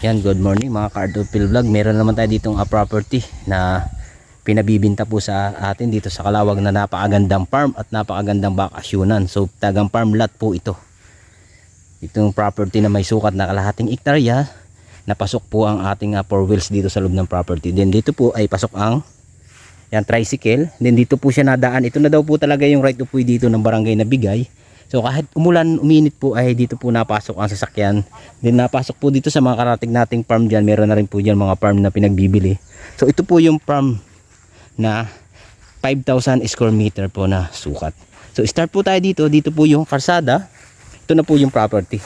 Yan, good morning mga ka-Ardopil Vlog. Meron naman tayo ditong property na pinabibinta po sa atin dito sa Calawag na napakagandang farm at napakagandang bakasyonan. So tagang farm lot po ito. Itong property na may sukat na kalahating hektarya, napasok po ang ating 4 wheels dito sa loob ng property. Then dito po ay pasok ang yan, tricycle. Then dito po siya nadaan. Ito na daw po talaga yung right of way dito ng barangay na bigay. So kahit umulan, uminit po ay dito po napasok ang sasakyan. Then napasok po dito sa mga karating nating farm dyan. Meron na rin po dyan mga farm na pinagbibili. So ito po yung farm na 5,000 square meter po na sukat. So start po tayo dito. Dito po yung karsada. Ito na po yung property.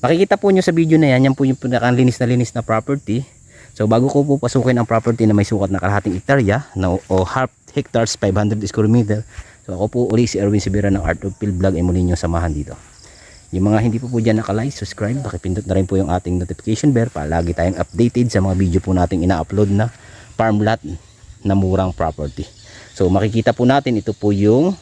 Makikita po nyo sa video na yan. Yan po yung pinakalinis na property. So bago ko po pasukin ang property na may sukat na kalahating hektarya o half hectares 500 square meter. So ako po uli si Erwin Sibera ng Ardopil Vlog ay muli nyo samahan dito. Yung mga hindi po dyan nakalike, subscribe, pakipindot na rin po yung ating notification bell para lagi tayong updated sa mga video po nating ina-upload na farm lot na murang property. So makikita po natin ito po yung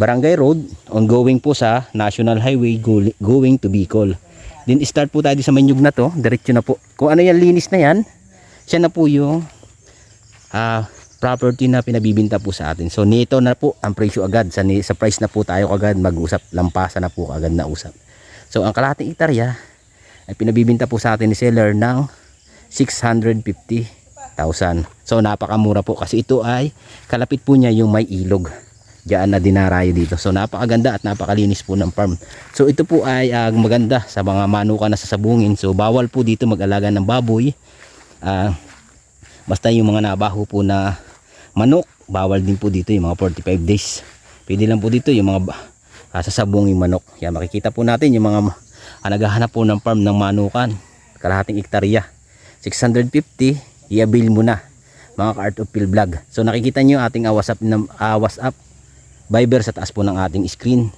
Barangay Road ongoing po sa National Highway going to Bicol. Then start po tayo sa Manyug na to, diretso na po. Kung ano yan linis na yan, siya na po yung property na pinabibinta po sa atin. So nito na po ang presyo agad. Sa price na po tayo agad mag-usap. Lampasan na po agad na usap. So ang kalahating hektarya ay pinabibinta po sa atin ni seller ng 650,000. So napakamura po kasi ito ay kalapit po niya yung may ilog. Diyan na dinarayo dito. So napakaganda at napakalinis po ng farm. So ito po ay maganda sa mga manuka na sasabungin. So bawal po dito mag-alaga ng baboy. Basta yung mga nabaho po na manok, bawal din po dito yung mga 45 days. Pwede lang po dito yung mga sasabunging manok. Yan, makikita po natin yung mga naghahanap po ng farm ng manukan. Kalahating hektarya. 650, i-avail mo na mga ka-Ardopil Vlog. So nakikita nyo ating WhatsApp Viber sa taas po ng ating screen.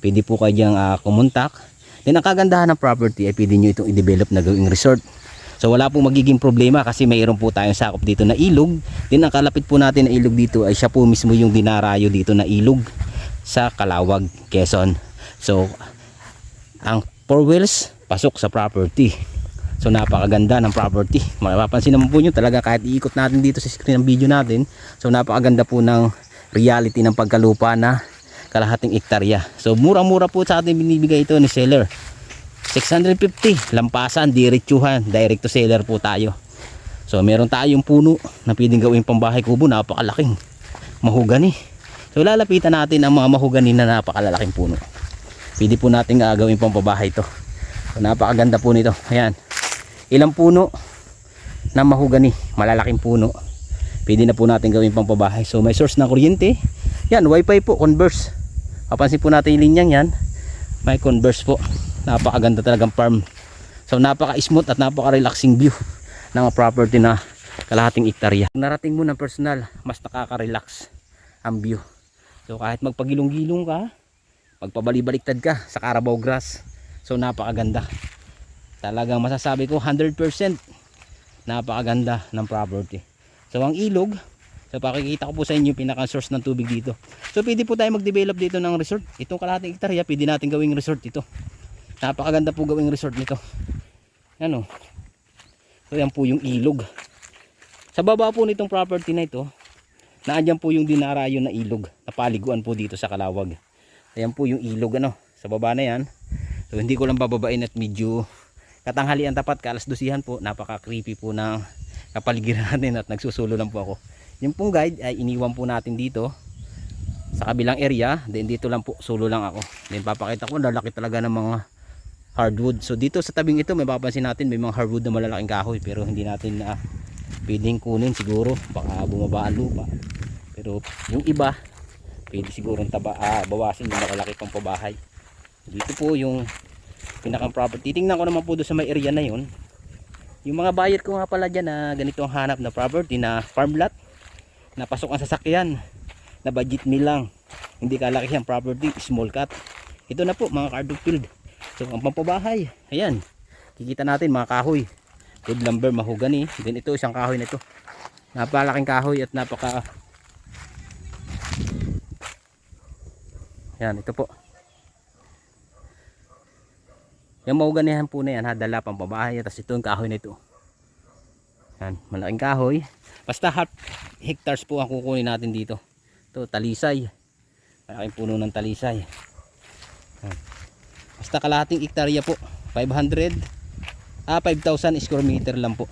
Pwede po kayo diyang kumontak. Then ang kagandahan ng property ay pwede nyo itong i-develop na gawing resort. So wala pong magiging problema kasi mayroon po tayong sakop dito na ilog. Then ang kalapit po natin na ilog dito ay siya po mismo yung dinarayo dito na ilog sa Calawag, Quezon. So ang 4 wheels pasok sa property. So napakaganda ng property. Mapapansin naman po nyo talaga kahit iikot natin dito sa screen ng video natin. So napakaganda po ng reality ng pagkalupa na kalahating hektarya. So murang-mura po sa atin binibigay ito ni seller. 650, lampasan, diretsuhan, direct to seller po tayo. So meron tayong puno na pwedeng gawing pambahay kubo, napakalaking mahogani. So lalapitan natin ang mga mahogani na napakalalaking puno. Pwede po natin gawing pambahay ito. So napakaganda po nito. Ayan, ilang puno na mahogani, malalaking puno. Pwede na po natin gawing pambahay. So may source na kuryente. Yan, wifi po, converse. Papansin po natin yung linyang yan, may converse po. Napakaganda talagang farm. So napaka-smooth at napaka-relaxing view ng property na kalahating hektarya. Kung narating mo ng personal, mas nakaka-relax ang view. So kahit magpagilong-gilong ka, magpabali-baliktad ka sa Carabao Grass, so napakaganda. Talagang masasabi ko 100% napakaganda ng property. So ang ilog, so pakikita ko po sa inyo yung pinaka-source ng tubig dito. So pwede po tayo mag-develop dito ng resort. Itong kalahating hektarya, pwede natin gawing resort ito. Napakaganda po gawing resort nito. Ano? So yan po yung ilog. Sa baba po nitong property na ito, naandyan po yung dinarayo na ilog. Napaliguan po dito sa Calawag. Ayan po yung ilog ano. Sa baba na yan. So hindi ko lang bababain at medyo katanghalian tapat, ka-alas-12 po. Napaka-creepy po ng kapaligiran natin at nagsusulo lang po ako. Yung pong guide ay iniwan po natin dito sa kabilang area. Then dito lang po, solo lang ako. Then papakita ko, lalaki talaga ng mga hardwood. So dito sa tabing ito may mapapansin natin may mga hardwood na malalaking kahoy, pero hindi natin pwedeng kunin siguro, baka bumaba ang lupa. Pero yung iba pwede siguro bawasin yung malalaki pang pabahay. Dito po yung pinakang property. Tingnan ko naman po doon sa may area na yun. Yung mga buyer ko nga pala dyan na ganito ang hanap na property na farm lot, napasok ang sasakyan na budget meal lang, hindi kalaki ang property, small cut. Ito na po mga ka-Ardopil. So ang pampabahay, ayan, kikita natin mga kahoy, wood lumber, mahogany. Then ito isang kahoy na ito, napakalaking kahoy at napaka, yan ito po, Yung mahuganihan po na yan, hadala pang pabahay. Tapos ito yung kahoy na ito. Yan, malaking kahoy. Basta half hectares po ang kukunin natin dito. Ito, talisay. Malaking puno ng talisay. Yan. Basta kalahating hektarya po. 5,000 square meter lang po.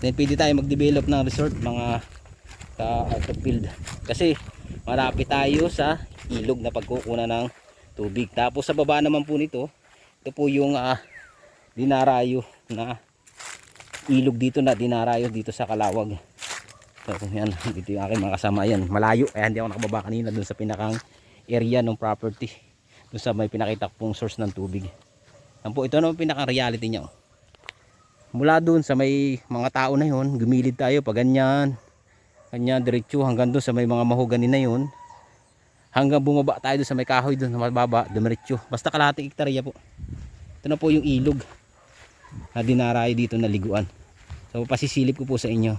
Then pwede tayo mag-develop ng resort, mga field. Kasi marapit tayo sa ilog na pagkukunan ng tubig. Tapos sa baba naman po nito, ito po yung dinarayo na ilog dito na dinarayo dito sa Kalawag. So yan, dito yung aking mga kasama. Yan, malayo, kaya hindi ako nakababa kanina dun sa pinakang area ng property, dun sa may pinakita pong source ng tubig. Yan po, ito naman pinakang reality nya. Mula dun sa may mga tao na yun, gumilid tayo pa ganyan diretso hanggang dun sa may mga mahogani na yun, hanggang bumaba tayo dun sa may kahoy dun sa mababa, dumiretso. Basta kalahating hektarya po. Ito na po yung ilog na dinarayo dito na liguan. So pasisilip ko po sa inyo,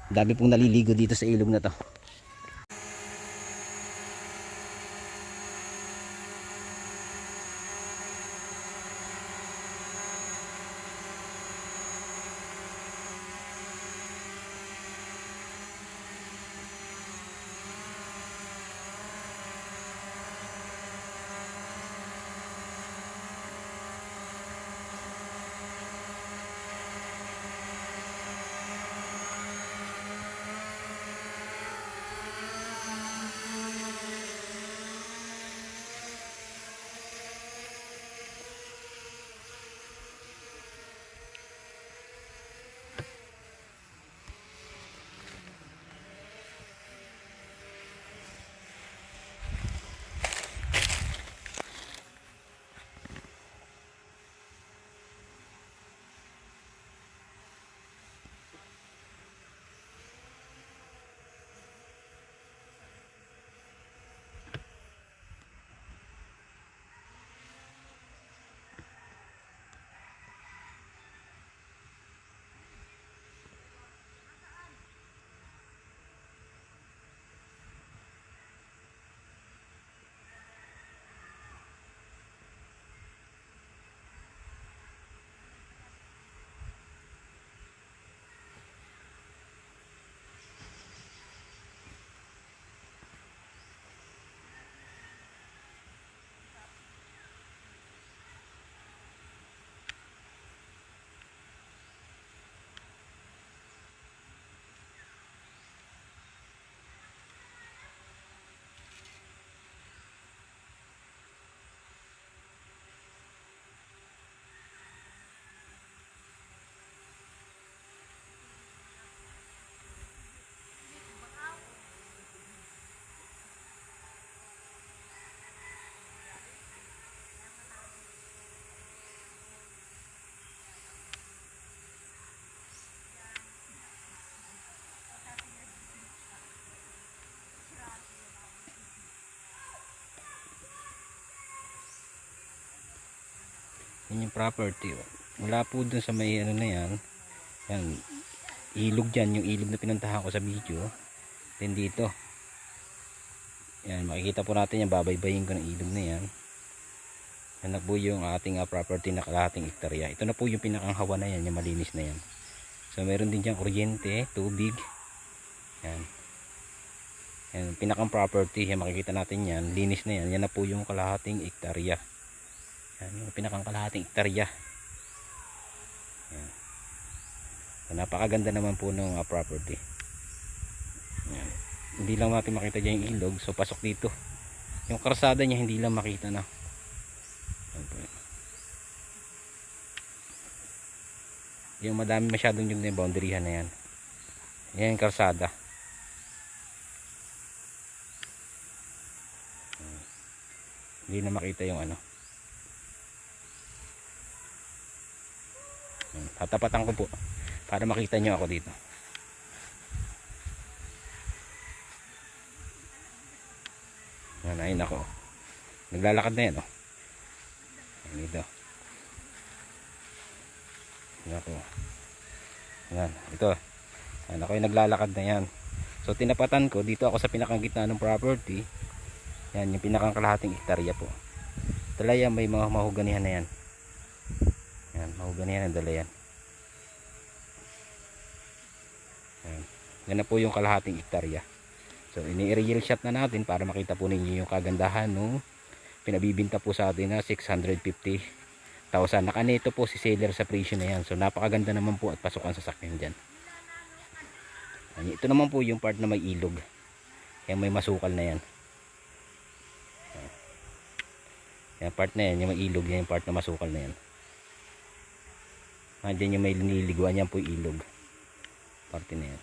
dami pong naliligo dito sa ilog na to. Yan yung property. Mula po dun sa may ano na yan, yan, ilog dyan, yung ilog na pinuntahan ko sa video. Then dito, yan, makikita po natin yan, babaybayin ko ng ilog na yan. Yan na po yung ating property na kalahating hektarya. Ito na po yung pinakang hawa na yan, yung malinis na yan. So meron din dyan kuryente, tubig. Yan. Yan, pinakang property, yan, makikita natin yan, linis na yan. Yan na po yung kalahating hektarya. Yan, yung pinakang kalahating hektarya. Yan. So, napakaganda naman po ng property. Yan. Hindi lang natin makita dyan yung ilog, so pasok dito. Yung karsada niya hindi lang makita na. Yan po. Yung madami masyadong yung boundaryhan na yan. Yan yung karsada. Hindi na makita yung ano. Tatapatan ko po para makita nyo ako dito. Yan, ayun ako. Naglalakad na yan, oh. Dito. Yan ako. Yan, ito. Yan, ako yung naglalakad na yan. So tinapatan ko, dito ako sa pinakang gitna ng property. Yan, yung pinakang kalahating hektarya po. Talaya may mga mahuganihan na yan. Mahogany yan, ang dala yan. Ayan. Yan na po yung kalahating hektarya. So ini-aerial shot na natin para makita po ninyo yung kagandahan nung pinabibinta po sa atin na 650,000. Nakaneto po si seller sa presyo na yan. So napakaganda naman po at pasok ang sasakyan dyan. Ayan. Ito naman po yung part na may ilog. Yan, may masukal na yan. Yan part na yan, yung may ilog, yan yung part na masukal na yan. Diyan yung may nililiguan, yan po yung ilog. Parte na yan.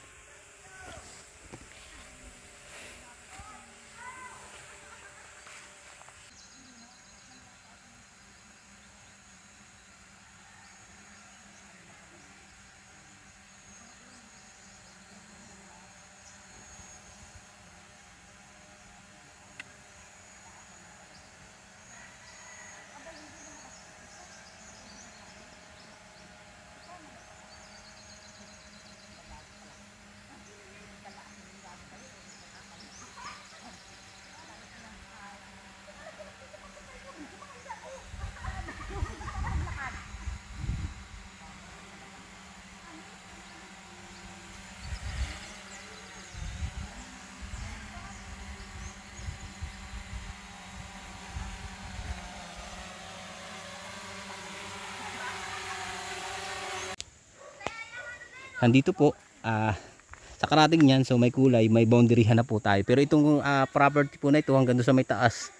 Nandito po sa karating niyan, so may kulay, may boundaryhan na po tayo. Pero itong property po na ito hanggang doon sa may taas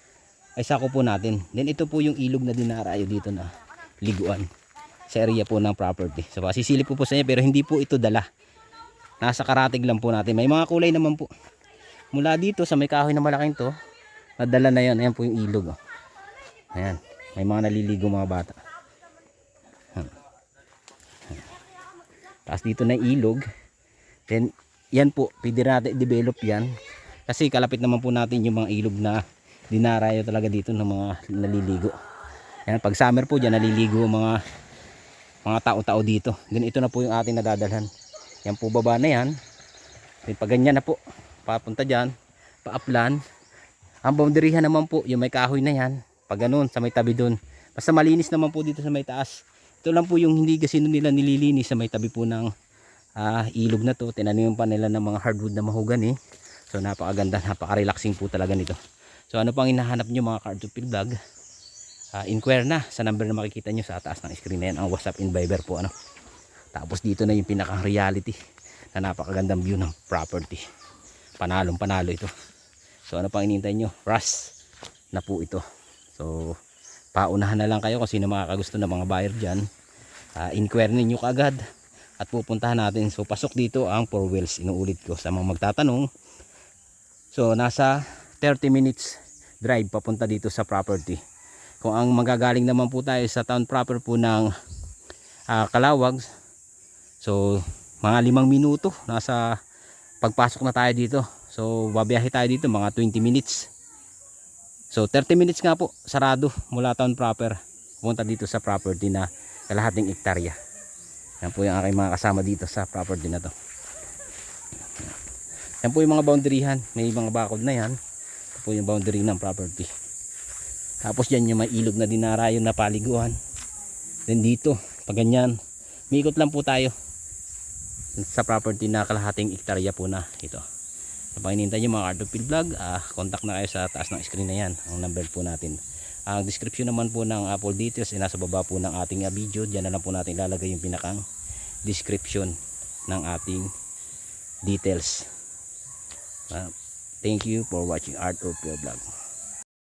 ay sako po natin. Then ito po yung ilog na dinarayo dito na liguan sa area po ng property. So sisilip po sa inyo pero hindi po ito dala. Nasa karating lang po natin. May mga kulay naman po. Mula dito sa may kahoy na malaking to, nadala na yan. Ayan po yung ilog. Oh. Ayan. May mga naliligo mga bata. Tapos dito na ilog. Then yan po, pwede natin i-develop yan. Kasi kalapit naman po natin yung mga ilog na dinarayo talaga dito ng mga naliligo. Yan, pag summer po dyan, naliligo mga tao-tao dito. Then ito na po yung ating nadadalhan. Yan po baba na yan. Then pag ganyan na po, papunta dyan, paaplan. Ang boundaryhan naman po, yung may kahoy na yan. Pag ganun, sa may tabi dun. Basta malinis naman po dito sa may taas. Ito lang po yung hindi kasi nila nililinis sa may tabi po ng ilog na to. Tinanim pa nila ng mga hardwood na mahogany. So napakaganda, napaka-relaxing po talaga nito. So ano pang hinahanap nyo mga Car to Field Vlog? Inquire na sa number na makikita nyo sa taas ng screen na yan. Ang WhatsApp and Viber po. Tapos dito na yung pinakang reality na napakagandang view ng property. Panalong panalo ito. So ano pang hinihintay nyo? Rush na po ito. So paunahan na lang kayo kung sino makakagusto ng mga buyer dyan. Inquire ninyo kaagad at pupuntahan natin. So pasok dito ang 4 wheels. Inuulit ko sa mga magtatanong. So nasa 30 minutes drive papunta dito sa property. Kung ang magagaling naman po tayo sa town proper po ng Calawag, so mga 5 minuto nasa pagpasok na tayo dito. So babiyahe tayo dito mga 20 minutes. So 30 minutes nga po sarado mula town proper pumunta dito sa property na kalahating hektarya. Yan po yung aking mga kasama dito sa property na to. Yan po yung mga boundaryhan, may mga bakod na yan. Ito po yung boundary ng property. Tapos yan yung may ilog na dinarayo na paliguan. Then dito pag ganyan miikot lang po tayo sa property na kalahating hektarya po na ito. Kapag hinihintay nyo mga Car to Field Vlog, contact na kayo sa taas ng screen na yan, ang number po natin. Ang description naman po ng full details ay nasa baba po ng ating video. Diyan na lang po natin ilalagay yung pinakang description ng ating details. Thank you for watching Car to Field Vlog.